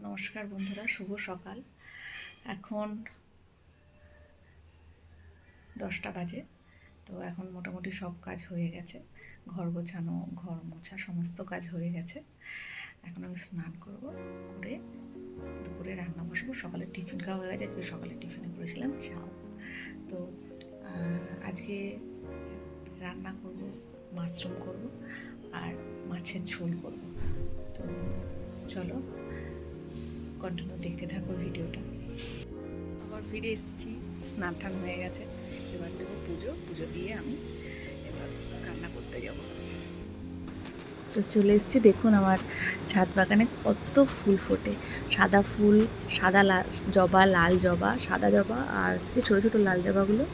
নমস্কার বন্ধুরা, শুভ সকাল। এখন 10টা বাজে। তো এখন মোটামুটি সব কাজ হয়ে গেছে, ঘর গোছানো, ঘর মোছা, সমস্ত কাজ হয়ে গেছে। এখন আমি স্নান করব, করে দুপুরে রান্না বসাবো। সকালে টিফিন খাওয়া হয়ে গেছে। আজকে সকালে টিফিনে করেছিলাম চাউ। তো আজকে রান্না করব, মাশরুম করব আর মাছের ঝোল করব। তো চলো কন্টিনিউ দেখতে থাকো ভিডিওটা। আবার ফিরে এসেছি, স্নান টান হয়ে গেছে। এবার দেবো পুজো দিয়ে আমি এবার রান্না করতে যাব। তো চলে এসেছি, দেখুন আমার ছাদ বাগানে কত ফুল ফোটে। সাদা ফুল, সাদা জবা, লাল জবা, সাদা জবা আর যে ছোটো ছোটো লাল জবাগুলো,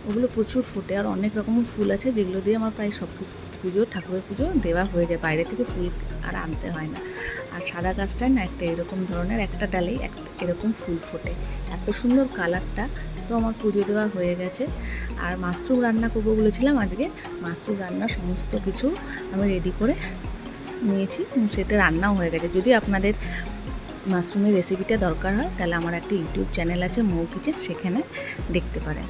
ওগুলো প্রচুর ফোটে। আর অনেক রকমের ফুল আছে যেগুলো দিয়ে আমার প্রায় সব পুজো, ঠাকুরের পুজো দেওয়া হয়ে যায়, বাইরে থেকে ফুল আর আনতে হয় না। আর সাদা গাছটায় না একটা এরকম ধরনের একটা ডালেই এরকম ফুল ফোটে, এত সুন্দর কালারটা। তো আমার পুজো দেওয়া হয়ে গেছে। আর মাশরুম রান্না করবো বলেছিলাম আজকে। মাশরুম রান্নার সমস্ত কিছু আমি রেডি করে নিয়েছি, সেটা রান্নাও হয়ে গেছে। যদি আপনাদের মাশরুমের রেসিপিটা দরকার হয় তাহলে আমার একটা ইউটিউব চ্যানেল আছে, মৌ কিচেন, সেখানে দেখতে পারেন।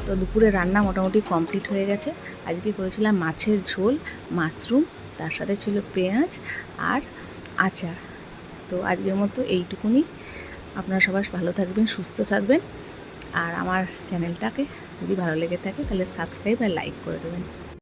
তো দুপুরে রান্না মোটামুটি কমপ্লিট হয়ে গেছে। আজকে করেছিলাম মাছের ঝোল, মাশরুম, তার সাথে ছিল পেঁয়াজ আর আচার। তো আজকের মতো এইটুকুনি। আপনারা সবাই ভালো থাকবেন, সুস্থ থাকবেন। আর আমার চ্যানেলটাকে যদি ভালো লেগে থাকে তাহলে সাবস্ক্রাইব আর লাইক করে দেবেন।